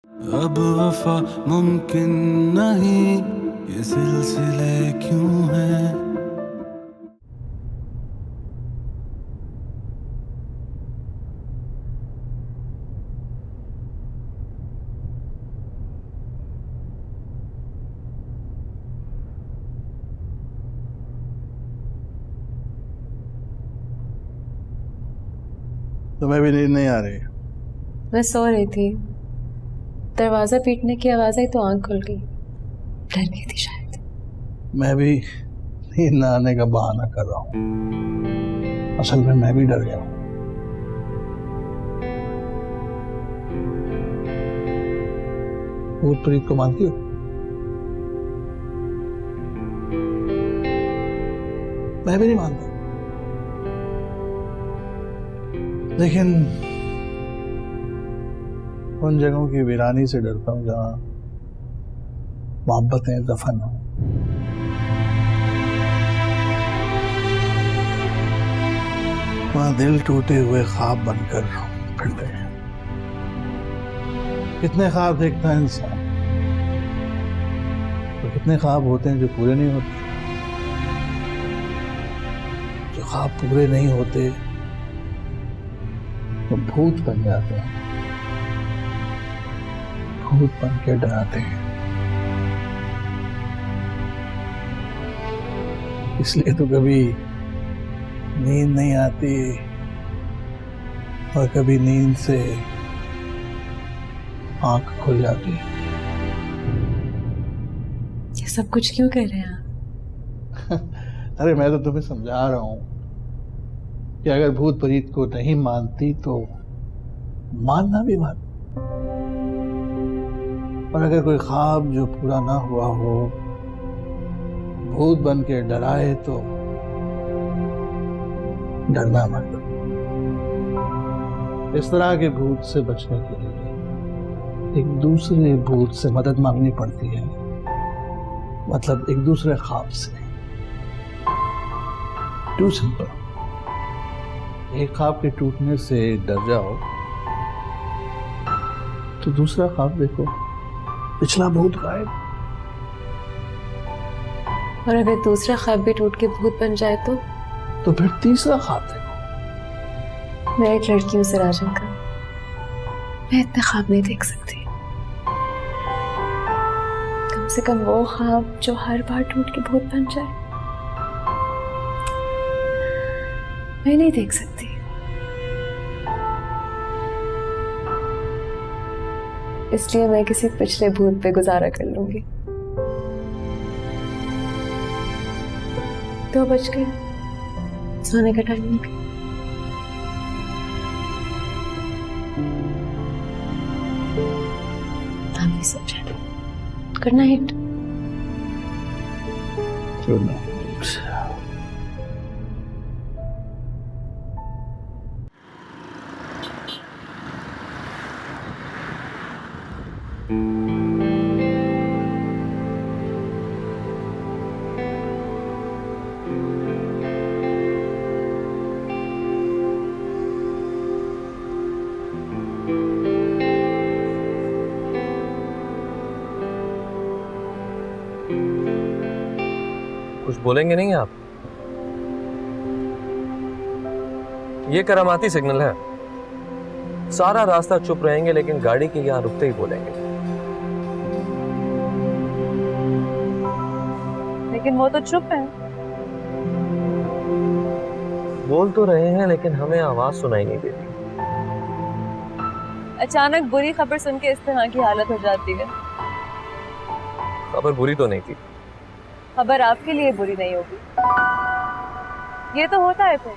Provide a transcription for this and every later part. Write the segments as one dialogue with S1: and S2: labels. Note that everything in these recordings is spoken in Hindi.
S1: अब वफा मुमकिन नहीं, ये सिलसिले क्यों हैं?
S2: तुम्हें भी नींद नहीं आ रही?
S3: मैं सो रही थी, दरवाजा पीटने की आवाज आई तो आंख खुल गई। डर गई थी शायद।
S2: मैं भी नींद न आने का बहाना कर रहा हूँ, असल में मैं भी डर गया हूँ। भूत प्रीत को मानती हो? मैं भी नहीं मानता, लेकिन उन जगहों की वीरानी से डरता हूँ जहाँ मोहब्बतें दफन हो। वहाँ दिल टूटे हुए ख्वाब बनकर फिरते हैं। कितने ख्वाब देखता है इंसान, तो कितने ख्वाब होते हैं जो पूरे नहीं होते। जो ख्वाब पूरे नहीं होते तो भूत बन जाते हैं, भूत बन के डराते हैं। इसलिए तो कभी नींद नहीं आती और कभी नींद से आंख खुल जाती है।
S3: ये सब कुछ क्यों कह रहे हैं आप?
S2: अरे मैं तो तुम्हें समझा रहा हूं कि अगर भूत प्रेत को नहीं मानती तो मानना भी मत। और अगर कोई ख्वाब जो पूरा ना हुआ हो भूत बन के डराए तो डरना मत। इस तरह के भूत से बचने के लिए एक दूसरे भूत से मदद मांगनी पड़ती है, मतलब एक दूसरे ख्वाब से। Too simple. एक ख्वाब के टूटने से डर जाओ तो दूसरा ख्वाब देखो, पिछला भूत गायब।
S3: और अगर दूसरा ख्वाब भी टूट के भूत बन जाए तो
S2: फिर तीसरा ख्वाब देखो।
S3: मैं एक लड़की हूँ सिराजन का, मैं इतने ख्वाब नहीं देख सकती। कम से कम वो ख्वाब जो हर बार टूट के भूत बन जाए, मैं नहीं देख सकती। इसलिए मैं किसी पिछले भूत पे गुजारा कर लूंगी। 2 बज गए, सोने का टाइम हो गया। आप भी सो जाए। Good night.
S2: Good night.
S4: कुछ बोलेंगे नहीं आप? ये करामाती सिग्नल है। सारा रास्ता चुप रहेंगे लेकिन गाड़ी के यहां रुकते ही बोलेंगे।
S5: लेकिन वो तो चुप है।
S4: बोल तो रहे हैं लेकिन हमें आवाज सुनाई नहीं देती।
S5: अचानक बुरी खबर सुन के इस तरह की हालत हो जाती है।
S4: खबर बुरी तो नहीं थी।
S5: खबर आपके लिए बुरी नहीं होगी। ये तो होता है फिर,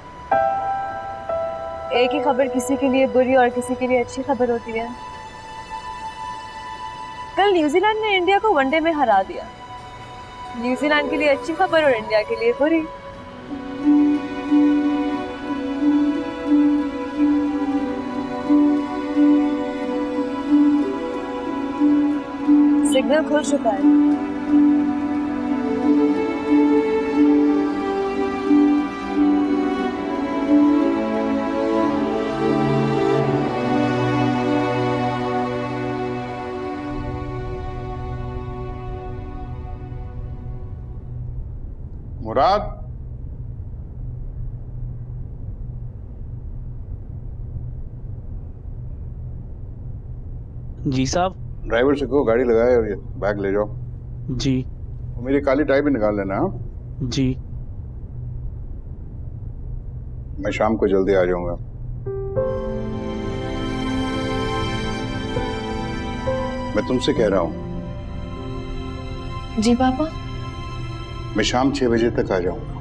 S5: एक ही खबर किसी के लिए बुरी और किसी के लिए अच्छी खबर होती है। कल न्यूजीलैंड ने इंडिया को वनडे में हरा दिया। न्यूजीलैंड के लिए अच्छी खबर और इंडिया के लिए बुरी। सिग्नल खुल चुका है।
S6: मुराद,
S7: जी साहब।
S6: ड्राइवर से कहो गाड़ी लगाए और ये बैग ले जाओ।
S7: जी।
S6: और मेरी काली टाई भी निकाल लेना। हाँ,
S7: जी।
S6: मैं शाम को जल्दी आ जाऊंगा। मैं तुमसे कह रहा हूं,
S3: जी पापा।
S6: मैं शाम 6 बजे तक आ जाऊंगा।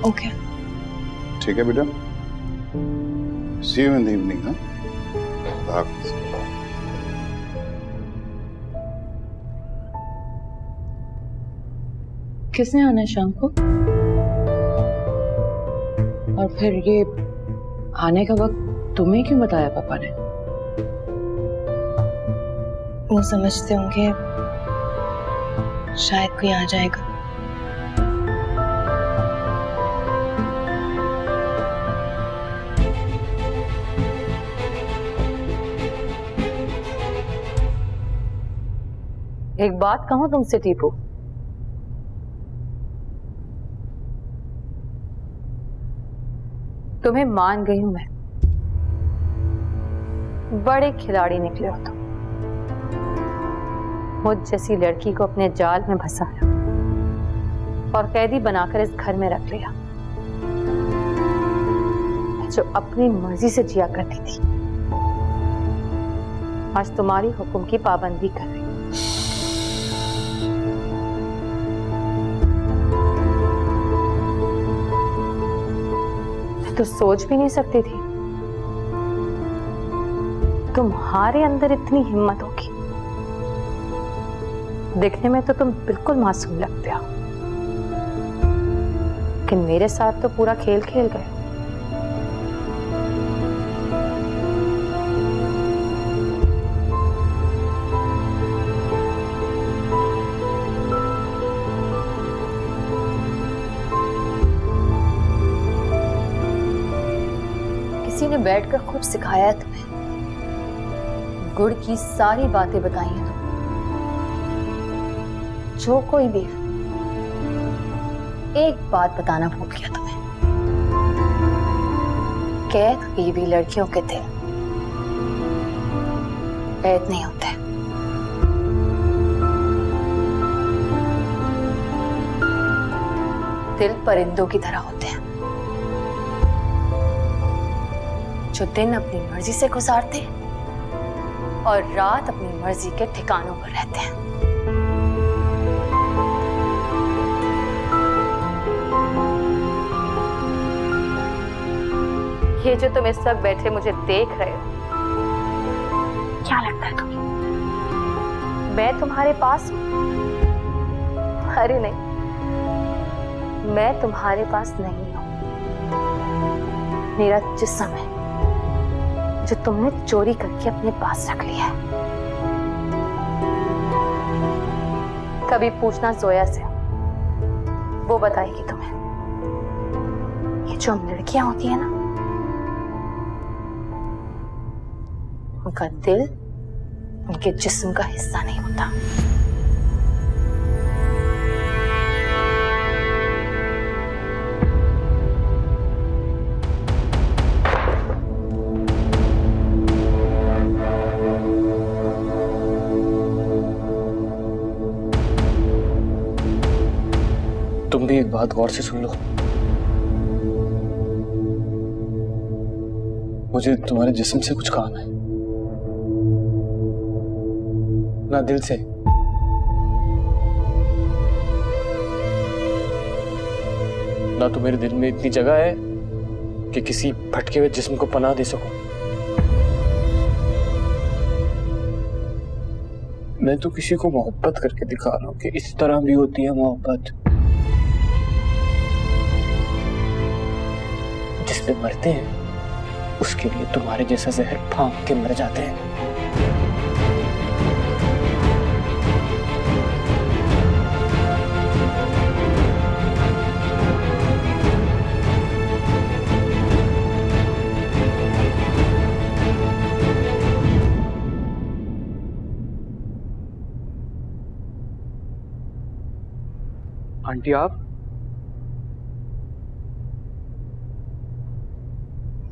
S3: ओके।
S6: ठीक है बेटा, सी यू इन द इवनिंग। हाँ, खुदा हाफिज़।
S3: किसने आना है शाम को? और फिर ये आने का वक्त तुम्हें क्यों बताया पापा ने? वो समझते होंगे शायद कोई आ जाएगा। एक बात कहूं तुमसे टीपू, तुम्हें मान गई हूं मैं। बड़े खिलाड़ी निकले हो तुम। मुझ जैसी लड़की को अपने जाल में फंसाया और कैदी बनाकर इस घर में रख लिया, जो अपनी मर्जी से जिया करती थी। आज तुम्हारी हुक्म की पाबंदी कर रही। तो सोच भी नहीं सकती थी तुम्हारे अंदर इतनी हिम्मत होगी। दिखने में तो तुम बिल्कुल मासूम लगते हो, लेकिन मेरे साथ तो पूरा खेल खेल गए। किसी ने बैठकर खूब सिखाया है तुम्हें, गुड़ की सारी बातें बताई हैं तुम्हें। जो कोई भी एक बात बताना भूल गया तुम्हें, कैद हुई भी लड़कियों के दिल कैद नहीं होते। दिल परिंदों की तरह होते हैं, जो दिन अपनी मर्जी से गुजारते और रात अपनी मर्जी के ठिकानों पर रहते हैं। ये जो तुम इस वक्त बैठे मुझे देख रहे हो, क्या लगता है तुम्हें मैं तुम्हारे पास हूं? अरे नहीं, मैं तुम्हारे पास नहीं हूं। मेरा जिस्म है जो तुमने चोरी करके अपने पास रख लिया है। कभी पूछना जोया से, वो बताएगी तुम्हें। ये जो हम लड़कियां होती है ना, उनका दिल उनके जिस्म का हिस्सा नहीं होता।
S7: तुम भी एक बात गौर से सुन लो। मुझे तुम्हारे जिस्म से कुछ काम है, ना दिल से। ना तो मेरे दिल में इतनी जगह है कि किसी भटके हुए जिस्म को पनाह दे सकूं। मैं तो किसी को मोहब्बत करके दिखा रहा हूं कि इस तरह भी होती है मोहब्बत, जिसपे मरते हैं उसके लिए तुम्हारे जैसा जहर फांक के मर जाते हैं।
S8: आंटी आप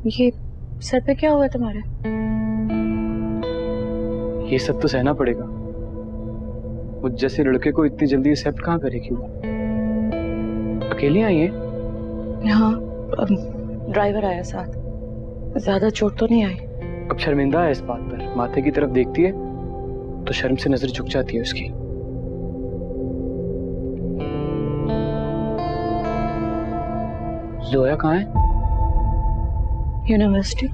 S5: ये सर पे क्या हुआ तुम्हारे?
S7: ये सब तो सहना पड़ेगा। मुझ जैसे लड़के को इतनी जल्दी एक्सेप्ट कहाँ करेगी वो? अकेली आई है?
S5: हाँ, ड्राइवर आया साथ। ज्यादा चोट तो नहीं आई।
S7: अब शर्मिंदा है इस बात पर। माथे की तरफ देखती है तो शर्म से नजर झुक जाती है उसकी। जोया कहाँ है?
S5: यूनिवर्सिटी।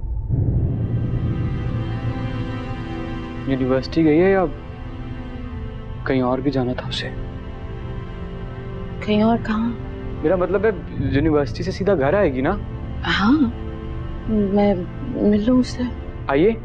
S7: यूनिवर्सिटी गई है या कहीं और भी जाना था उसे?
S5: कहीं और कहाँ?
S7: मेरा मतलब है यूनिवर्सिटी से सीधा घर आएगी ना?
S5: हाँ, मैं मिल लूँ उससे।
S7: आइए।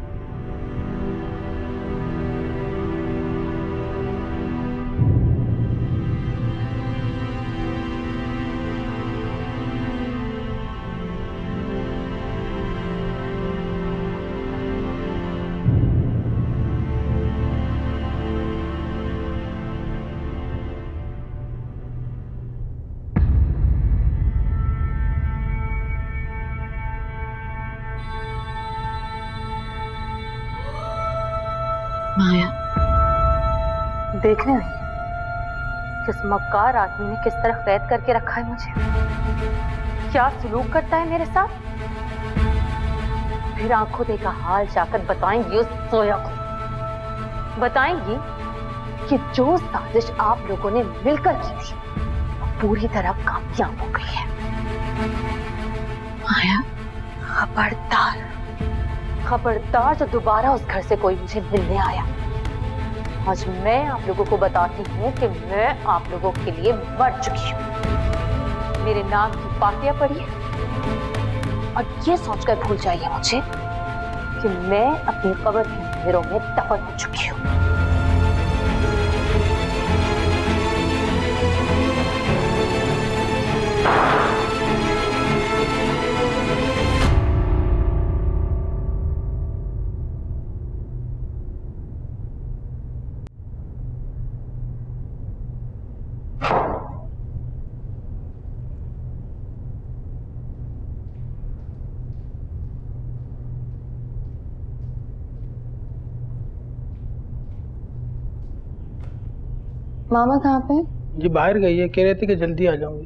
S5: माया,
S3: देखने आई किस मक्कार आदमी ने किस तरह कैद करके रखा है मुझे। क्या सलूक करता है मेरे साथ। फिर आंखों देखा हाल जाकर बताएंगी उस सोया को। बताएंगी कि जो साजिश आप लोगों ने मिलकर की थी पूरी तरह कामयाब हो गई है।
S5: माया,
S3: खबरदार जो दोबारा उस घर से कोई मुझे मिलने आया। आज मैं आप लोगों को बताती हूँ कि मैं आप लोगों के लिए मर चुकी हूँ। मेरे नाम की पातिया पड़ी है और ये सोचकर भूल जाइए मुझे कि मैं अपनी कब्र की अंधेरों में दफन हो चुकी हूँ।
S8: मामा कहाँ पे?
S2: जी बाहर गई है, कह रहे थे कि जल्दी आ जाऊंगी।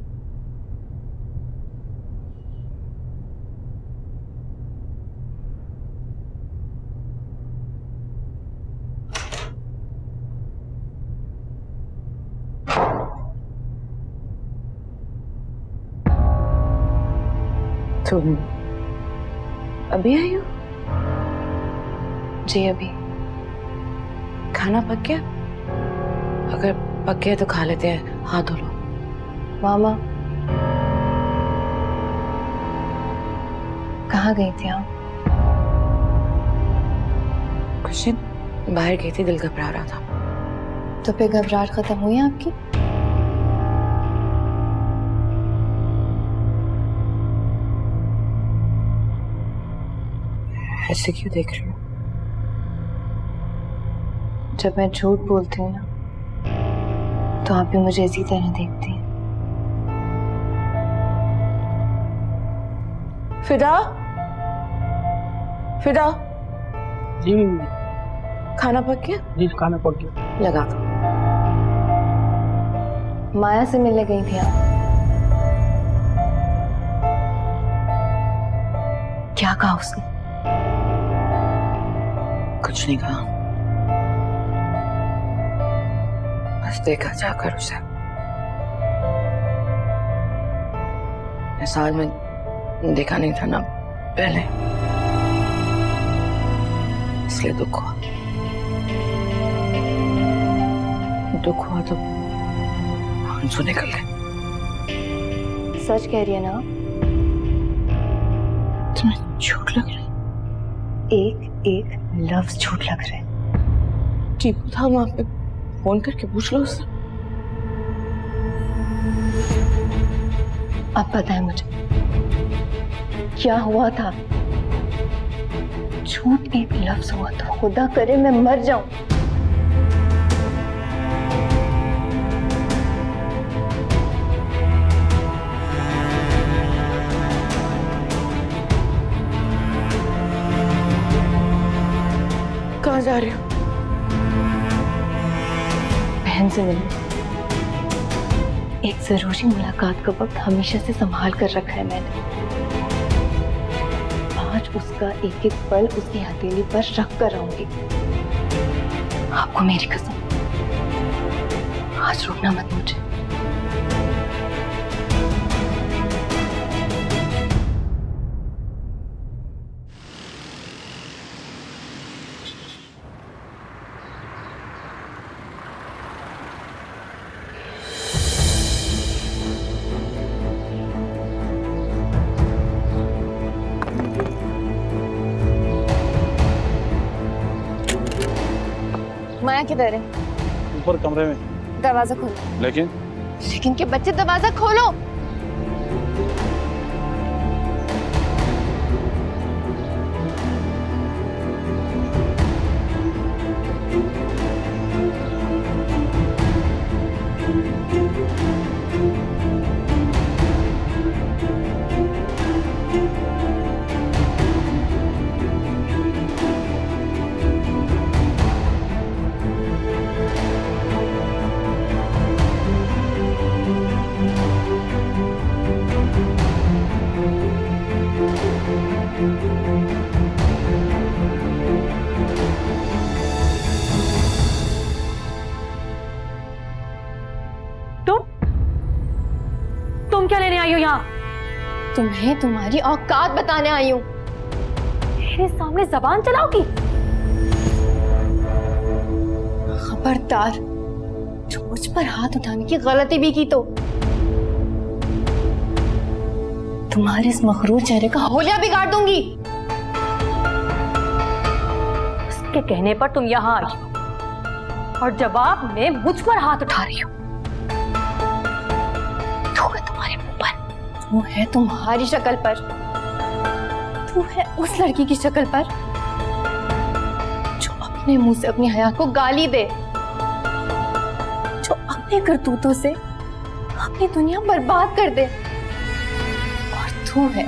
S5: तुम अभी आई हो? जी अभी। खाना पक गया? अगर पक गया तो खा लेते हैं। हाथ धो लो।
S8: मामा कहाँ गई थी आप?
S5: कुछ नहीं, बाहर गई थी, दिल घबरा रहा था।
S8: तो फिर घबराहट खत्म हुई आपकी?
S5: ऐसे क्यों देख रही हो?
S8: जब मैं झूठ बोलती हूँ ना तो आप भी मुझे इसी तरह देखती हैं।
S5: फिदा, फिदा।
S2: जी
S5: खाना पक गया?
S2: जी खाना पक गया।
S5: लगा दो।
S8: माया से मिलने गई थी आप? क्या कहा उसने?
S5: कुछ नहीं कहा, बस देखा जाकर उसे। साल में देखा नहीं था ना पहले, इसलिए दुख हुआ। दुख हुआ तो आंसू निकल गए।
S8: सच कह रही है ना?
S5: तुम्हें झूठ लग रहा है?
S8: एक एक लफ्ज झूठ लग रहे हैं।
S5: टीपू था वहां पे, फोन करके पूछ लो उससे।
S8: अब पता है मुझे क्या हुआ था। झूठ एक लफ्ज हुआ तो खुदा करे मैं मर जाऊं।
S5: कहाँ जा रही हो?
S8: बहन से मिलने। एक जरूरी मुलाकात का वक्त हमेशा से संभाल कर रखा है मैंने। आज उसका एक एक पल उसकी हथेली पर रख कर आऊंगी। आपको मेरी कसम, आज रोकना मत मुझे। माया किधर है?
S7: ऊपर कमरे में।
S8: दरवाजा खोलो।
S7: लेकिन
S8: के बच्चे दरवाजा खोलो।
S3: तुम क्या लेने आई हो यहाँ?
S8: तुम्हें तुम्हारी औकात बताने आई हूँ।
S3: मेरे सामने जबान चलाओगी?
S8: खबरदार, जो मुझ पर हाथ उठाने की गलती भी की तो तुम्हारे इस मखरूर चेहरे का होलिया बिगाड़ दूंगी।
S3: उसके कहने पर तुम यहाँ आई हो और जवाब में मुझ पर हाथ उठा रही हो।
S8: वो है तुम्हारी शक्ल पर, तू है उस लड़की की शक्ल पर जो अपने मुंह से अपनी हया को गाली दे, जो अपने करतूतों से अपनी दुनिया बर्बाद कर दे। और तू है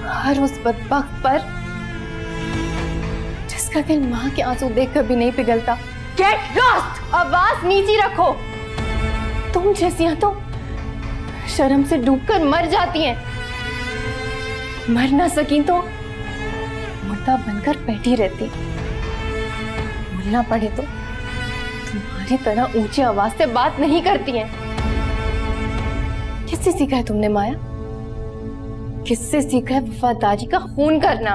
S8: हर उस बदबख्त पर जिसका दिल माँ के आंसू देख कभी नहीं पिघलता। Get lost! आवाज नीची रखो। तुम जैसियां तो शर्म से डूबकर मर जाती हैं। मर ना सकी तो मुर्दा बनकर बैठी रहती। बोलना पड़े तो तुम्हारी तरह ऊंची आवाज से बात नहीं करती हैं। किससे सीखा है तुमने माया? किससे सीखा है वफादारी का खून करना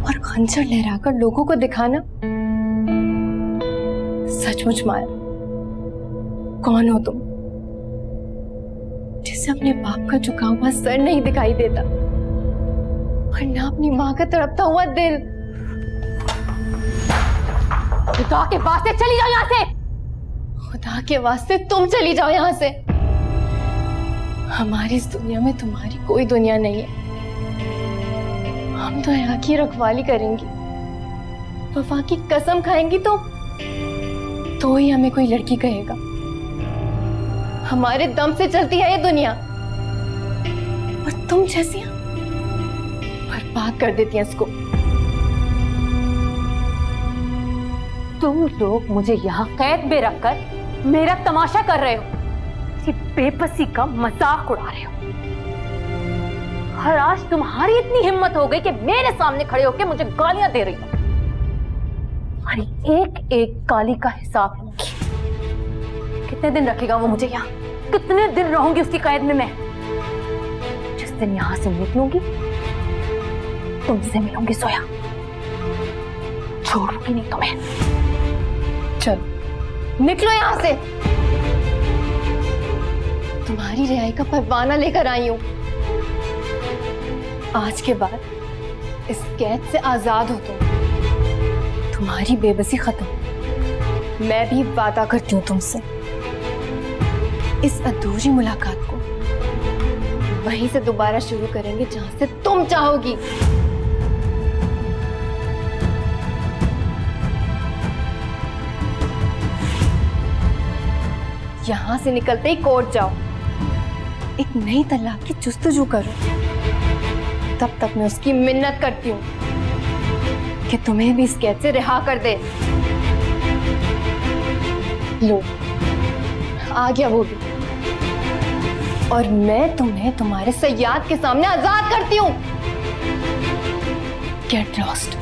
S8: और खंजर लहराकर लोगों को दिखाना? सचमुच माया, कौन हो तुम जिसे अपने बाप का झुका हुआ सर नहीं दिखाई देता और ना अपनी माँ का तड़पता हुआ दिल? खुदा के वास्ते चली जाओ यहाँ से। खुदा के वास्ते तुम चली जाओ यहाँ से। हमारी इस दुनिया में तुम्हारी कोई दुनिया नहीं है। हम तो यहाँ की रखवाली करेंगी, वफा की कसम खाएंगी तो ही हमें कोई लड़की कहेगा। हमारे दम से चलती है ये दुनिया और तुम जैसी बर्बाद कर देती हैं इसको।
S3: तुम लोग मुझे यहाँ कैद में रखकर मेरा तमाशा कर रहे हो, इसी बेबसी का मजाक उड़ा रहे हो। और आज तुम्हारी इतनी हिम्मत हो गई कि मेरे सामने खड़े होकर मुझे गालियां दे रही हो। तुम्हारी एक एक गाली का हिसाब है। कितने दिन रखेगा वो मुझे यहाँ? कितने दिन रहूंगी उसकी कैद में मैं? जिस दिन यहाँ से निकलूंगी तुमसे मिलूंगी सोया, छोड़ूंगी नहीं तुम्हें।
S8: चलो निकलो यहाँ से। तुम्हारी रिहाई का परवाना लेकर आई हूं। आज के बाद इस कैद से आजाद हो तुम। तुम्हारी बेबसी खत्म। मैं भी वादा करती हूँ तुमसे, इस अधूरी मुलाकात को वहीं से दोबारा शुरू करेंगे जहां से तुम चाहोगी। यहां से निकलते ही कोर्ट जाओ, एक नई तलाक की जुस्तजू करो। तब तक मैं उसकी मिन्नत करती हूँ कि तुम्हें भी इस कैद से रिहा कर दे। लो, आ गया वो भी, और मैं तुम्हें तुम्हारे सयाद के सामने आजाद करती हूँ। Get lost.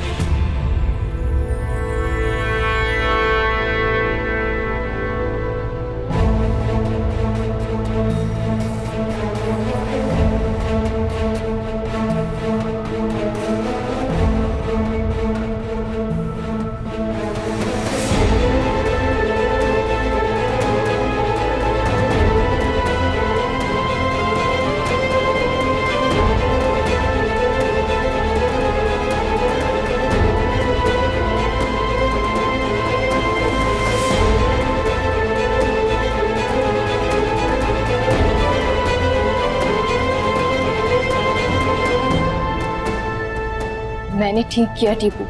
S8: मैंने ठीक किया टीपू।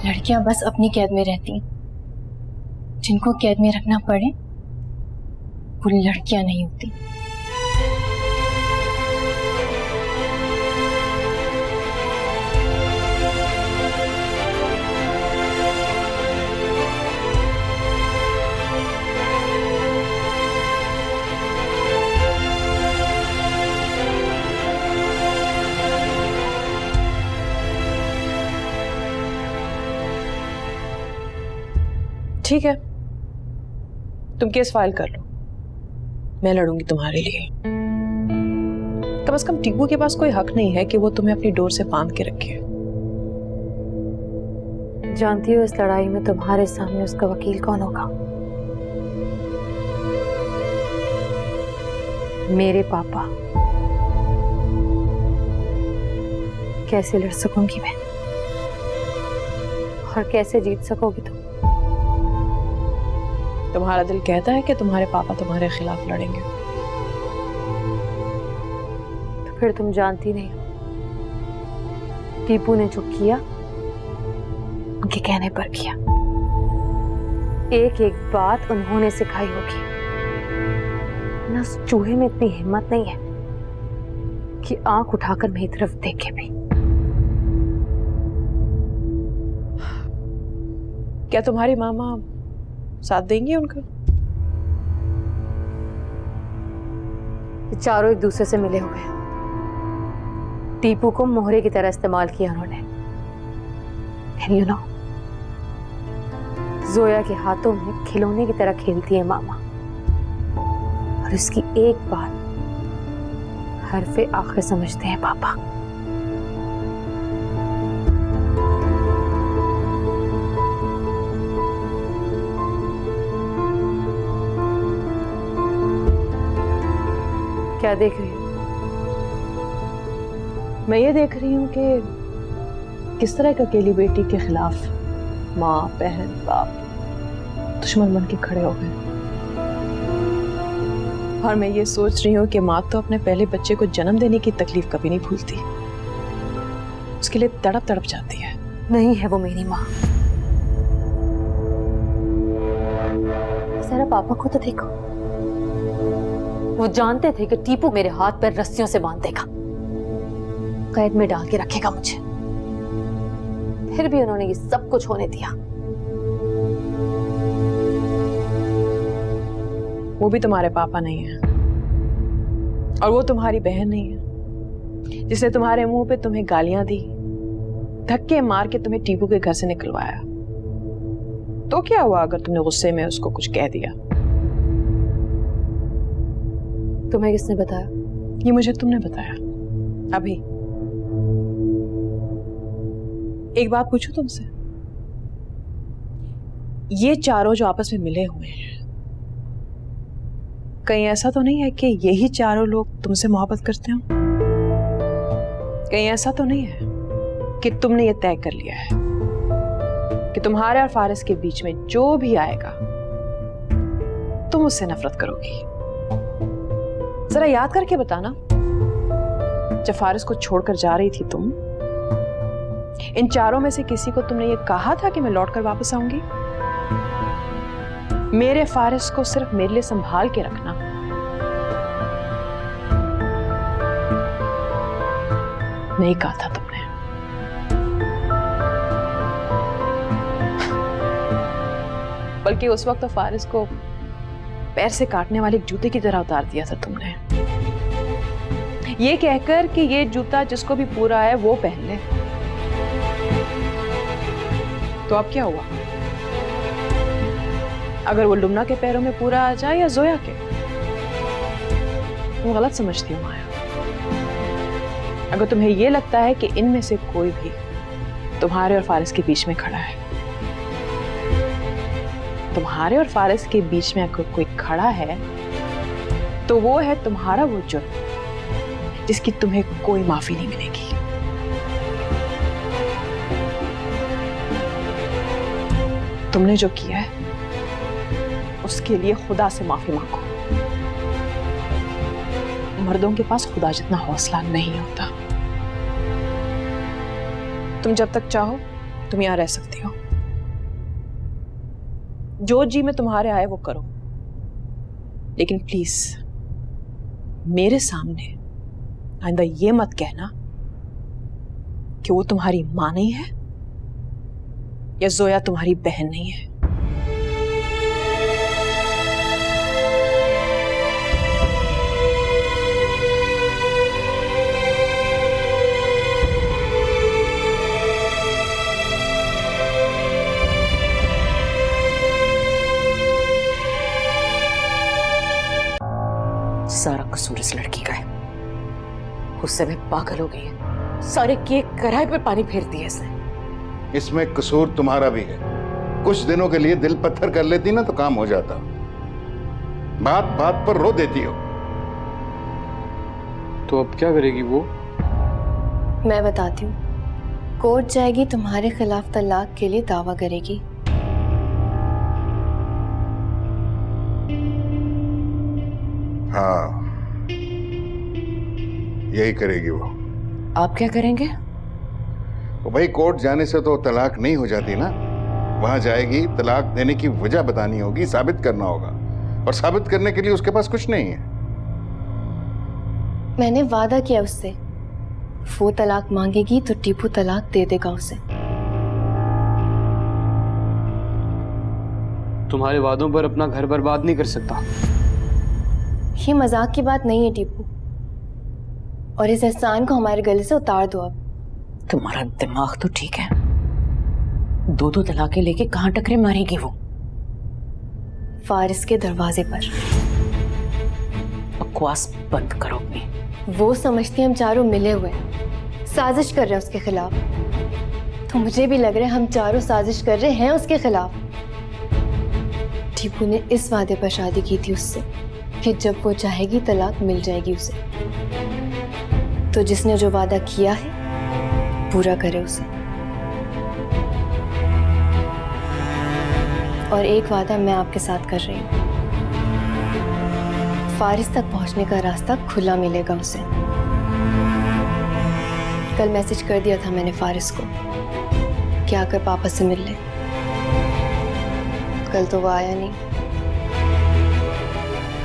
S8: लड़कियां बस अपनी कैद में रहती हैं। जिनको कैद में रखना पड़े वो लड़कियां नहीं होती।
S5: ठीक है, तुम केस फाइल कर लो, मैं लड़ूंगी तुम्हारे लिए। कम से कम टीपू के पास कोई हक नहीं है कि वो तुम्हें अपनी डोर से बांध के रखे।
S3: जानती हो इस लड़ाई में तुम्हारे सामने उसका वकील कौन होगा? मेरे पापा। कैसे लड़ सकूंगी मैं, और कैसे जीत सकोगी तुम?
S5: तुम्हारा दिल कहता है कि तुम्हारे पापा तुम्हारे खिलाफ लड़ेंगे।
S3: तो फिर तुम जानती नहीं हो, टीपू ने जो किया उनके कहने पर किया। एक एक बात उन्होंने सिखाई होगी, ना उस चूहे में इतनी हिम्मत नहीं है कि आंख उठाकर मेरी तरफ देखे भी।
S5: क्या तुम्हारी मामा साथ देंगी उनका?
S3: ये चारों एक दूसरे से मिले हुए हैं। टीपू को मोहरे की तरह इस्तेमाल किया उन्होंने। And you know, जोया के हाथों में खिलौने की तरह खेलती है मामा, और उसकी एक बात हरफे आखिर समझते हैं पापा। क्या देख रही हो?
S5: मैं ये देख रही हूँ कि किस तरह एक अकेली बेटी के खिलाफ माँ, बहन, बाप दुश्मन बन के खड़े हो गए। और मैं ये सोच रही हूँ कि माँ तो अपने पहले बच्चे को जन्म देने की तकलीफ कभी नहीं भूलती, उसके लिए तड़प तड़प जाती है।
S3: नहीं है वो मेरी माँ। जरा पापा को तो देखो, वो जानते थे कि टीपू मेरे हाथ पर रस्सियों से बांध देगा, कैद में डाल के रखेगा मुझे, फिर भी उन्होंने ये सब कुछ होने दिया।
S5: वो भी तुम्हारे पापा नहीं है, और वो तुम्हारी बहन नहीं है जिसने तुम्हारे मुंह पे तुम्हें गालियां दी, धक्के मार के तुम्हें टीपू के घर से निकलवाया। तो क्या हुआ अगर तुमने गुस्से में उसको कुछ कह दिया?
S3: तुम्हें किसने बताया?
S5: ये मुझे तुमने बताया अभी। एक बात पूछूं तुमसे, ये चारों जो आपस में मिले हुए हैं, कहीं ऐसा तो नहीं है कि यही चारों लोग तुमसे मोहब्बत करते हो? कहीं ऐसा तो नहीं है कि तुमने ये तय कर लिया है कि तुम्हारे और फारिस के बीच में जो भी आएगा तुम उससे नफरत करोगी? जरा याद करके बताना, जब फारिस को छोड़कर जा रही थी तुम, इन चारों में से किसी को तुमने ये कहा था कि मैं लौटकर वापस आऊंगी? मेरे फारिस को सिर्फ मेरे लिए संभाल के रखना। नहीं कहा था तुमने। बल्कि उस वक्त तो फारिस को पैर से काटने वाले एक जूते की तरह उतार दिया था तुमने, ये कहकर कि ये जूता जिसको भी पूरा है वो पहन ले। तो अब क्या हुआ? अगर वो लुमना के पैरों में पूरा आ जाए या जोया के? तुम गलत समझती हो माया। अगर तुम्हें ये लगता है कि इनमें से कोई भी तुम्हारे और फारिस के बीच में खड़ा है, तुम्हारे और फारिस के बीच में अगर कोई खड़ा है तो वो है तुम्हारा वो जुर्म जिसकी तुम्हें कोई माफी नहीं मिलेगी। तुमने जो किया है उसके लिए खुदा से माफी मांगो। मर्दों के पास खुदा जितना हौसला नहीं होता। तुम जब तक चाहो तुम यहां रह सकती हो, जो जी में तुम्हारे आए वो करो, लेकिन प्लीज मेरे सामने आइंदा ये मत कहना कि वो तुम्हारी मां नहीं है या जोया तुम्हारी बहन नहीं है।
S9: सारा कसूर इस लड़की का है। गुस्से में पागल हो गई है, सारे केक कढ़ाई पे पानी फेर दिया इसने।
S6: इसमें कसूर तुम्हारा भी है। कुछ दिनों के लिए दिल पत्थर कर लेती ना तो काम हो जाता। बात बात पर रो देती हो।
S7: तो अब क्या करेगी वो?
S8: मैं बताती हूँ। कोर्ट जाएगी, तुम्हारे खिलाफ तलाक के लिए दावा करेगी।
S6: हाँ, यही करेगी वो।
S9: आप क्या करेंगे?
S6: तो भाई कोर्ट जाने से तो तलाक नहीं हो जाती ना। वहां जाएगी, तलाक देने की वजह बतानी होगी, साबित करना होगा, और साबित करने के लिए उसके पास कुछ नहीं है।
S8: मैंने वादा किया उससे, वो तलाक मांगेगी तो टीपू तलाक दे देगा उसे।
S7: तुम्हारे वादों पर अपना घर बर्बाद नहीं कर सकता।
S8: ये मजाक की बात नहीं है टीपू, और इस एहसान को हमारे गले से उतार दो अब।
S9: तुम्हारा दिमाग तो ठीक है, दो दो तलाकें लेके कहां टकरे मारेगी वो?
S8: फारिस के दरवाजे पर।
S9: बकवास बंद करो अपनी।
S8: वो समझती हम चारों मिले हुए साजिश कर रहे हैं उसके खिलाफ, तो मुझे भी लग रहा है हम चारों साजिश कर रहे हैं उसके खिलाफ। टीपू ने इस वादे पर शादी की थी उससे कि जब वो चाहेगी तलाक मिल जाएगी उसे। तो जिसने जो वादा किया है पूरा करे उसे। और एक वादा मैं आपके साथ कर रही हूँ, फारिस तक पहुंचने का रास्ता खुला मिलेगा उसे। कल मैसेज कर दिया था मैंने फारिस को कि आकर पापा से मिल ले। कल तो वो आया नहीं।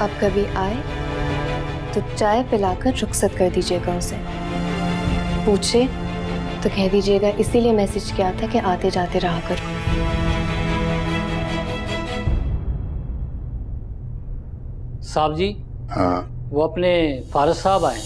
S8: अब कभी आए तो चाय पिलाकर रुखसत कर दीजिएगा उसे। पूछे तो कह दीजिएगा इसीलिए मैसेज किया था कि आते जाते रहा करो।
S10: साहब जी,
S6: हाँ,
S10: वो अपने फारिस साहब आए।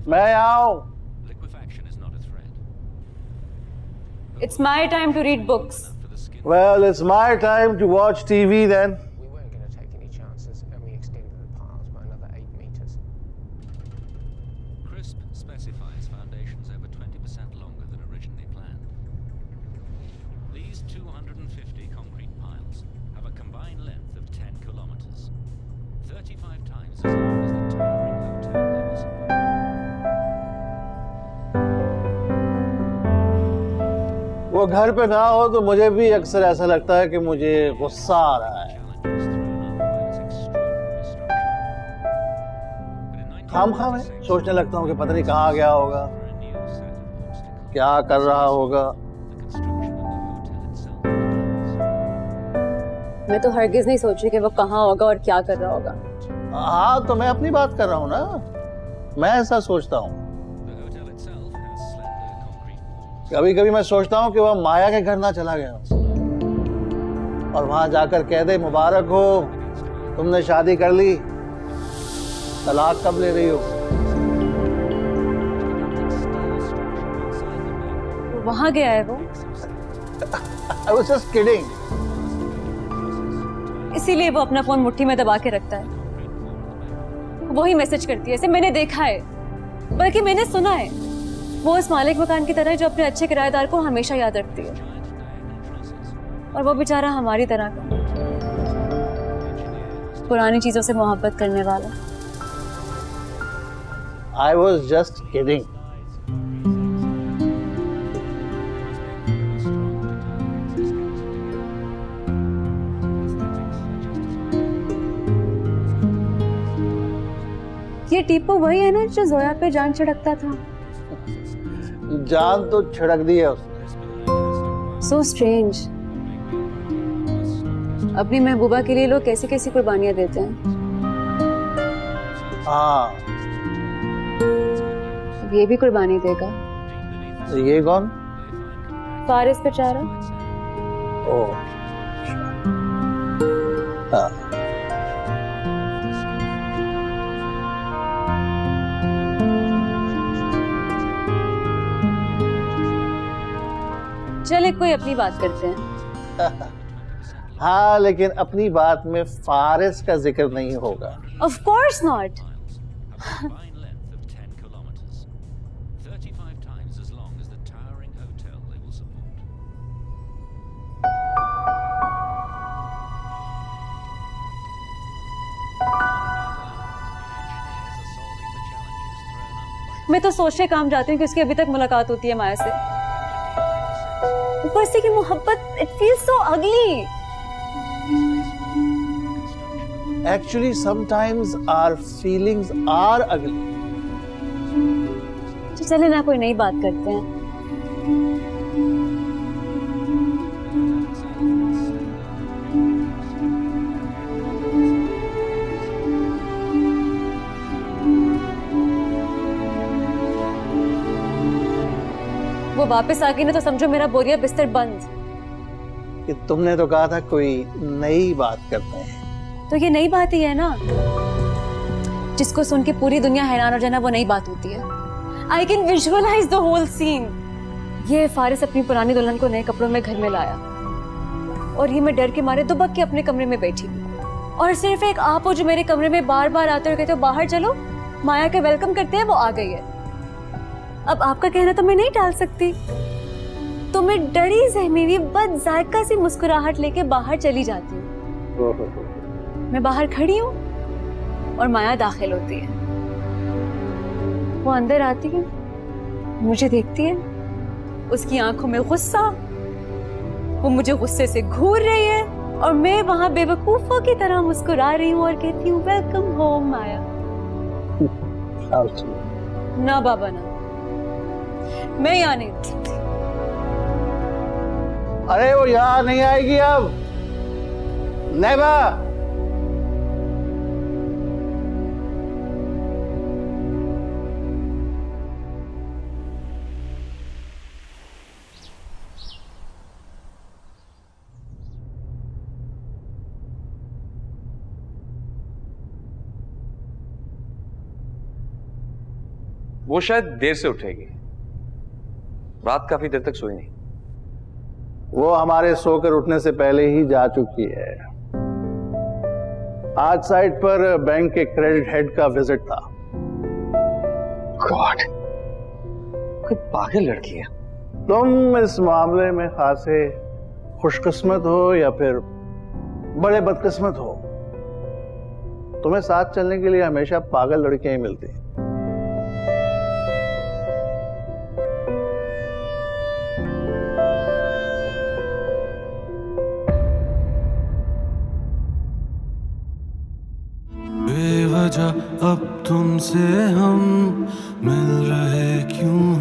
S2: मैं आओ।
S11: It's my time to read books.
S2: Well, it's my time to watch TV then.
S12: We weren't going to take any chances, and we extended the piles by another 8 meters.
S13: CRISP specifies foundations over 20% longer than originally planned. These 250 concrete piles have a combined length of 10 kilometers, 35 times as long as the towering hotel levels.
S2: वो घर पे ना हो तो मुझे भी अक्सर ऐसा लगता है कि मुझे गुस्सा आ रहा है। खामखा मैं सोचने लगता हूँ कि पता नहीं कहाँ गया होगा, क्या कर रहा होगा।
S11: मैं तो हरगिज नहीं सोच रही कि वो कहाँ होगा और क्या कर रहा होगा।
S2: हाँ तो मैं अपनी बात कर रहा हूँ ना, मैं ऐसा सोचता हूँ। कभी कभी मैं सोचता हूँ कि वह माया के घर ना चला गया और वहां जाकर कह दे, मुबारक हो, तुमने शादी कर ली, तलाक कब ले रही हो?
S11: वहां गया है वो?
S2: I was just kidding.
S11: इसीलिए वो अपना फोन मुट्ठी में दबा के रखता है, वही मैसेज करती है। ऐसे मैंने देखा है, बल्कि मैंने सुना है। वो उस मालिक मकान की तरह है जो अपने अच्छे किराएदार को हमेशा याद रखती है, और वो बेचारा हमारी तरह का पुरानी चीजों से मोहब्बत करने वाला।
S2: I was just kidding.
S11: ये टीपो वही है ना जो जोया पे जान छिड़कता था?
S2: जान तो छिड़क दी है उसने।
S11: So strange. अपनी महबूबा के लिए लोग कैसी कैसी कुर्बानियां देते हैं।
S2: हाँ।
S11: अब ये भी कुर्बानी देगा।
S2: ये कौन?
S11: फारिस बेचारा।
S2: ओह। हाँ।
S11: चले कोई अपनी बात करते हैं।
S2: हाँ लेकिन अपनी बात में फारिस का जिक्र नहीं होगा।
S11: Of course not. मैं तो सोचने काम जाती हूँ कि उसकी अभी तक मुलाकात होती है माया से। ऊपर से की मोहब्बत, it feels so ugly.
S2: Actually, sometimes our feelings are ugly.
S11: तो चले ना कोई नई बात करते हैं। वो वापस आ गई ना तो समझो मेरा बोरिया बिस्तर बंद।
S2: कि तुमने तो कहा था कोई नई बात करते हैं।
S11: तो ये नई बात ही है ना, जिसको सुन के पूरी दुनिया हैरान हो जाए ना, वो नई बात होती है। I can visualize the whole scene. ये फारिस अपनी पुरानी दुल्हन को नए कपड़ों में घर में लाया और ये मैं डर के मारे दुबक के अपने कमरे में बैठी और सिर्फ एक आप हो जो मेरे कमरे में बार बार आते और कहते हो बाहर चलो, माया के वेलकम करते हैं, वो आ गई है। अब आपका कहना तो मैं नहीं टाल सकती, तो मैं डरी सहमी हुई बद जायका सी मुस्कुराहट लेके बाहर चली जाती हूँ। मैं बाहर खड़ी हूँ और माया दाखिल होती है। वो अंदर आती है, मुझे देखती है, उसकी आंखों में गुस्सा, वो मुझे गुस्से से घूर रही है और मैं वहां बेवकूफों की तरह मुस्कुरा रही हूँ और कहती हूँ वेलकम होम माया। ना बाबा ना, मैं यहाँ नहीं रह सकती।
S2: अरे वो यहाँ नहीं आएगी अब, नेवर।
S4: वो शायद देर से उठेगी, रात काफी देर तक सोई नहीं।
S2: वो हमारे सोकर उठने से पहले ही जा चुकी है। आज साइट पर बैंक के क्रेडिट हेड का विजिट था।
S4: गॉड, कोई पागल लड़की है।
S2: तुम इस मामले में खासे खुशकिस्मत हो या फिर बड़े बदकिस्मत हो, तुम्हें साथ चलने के लिए हमेशा पागल लड़कियां ही मिलती हैं।
S1: वजह अब तुमसे हम मिल रहे क्यों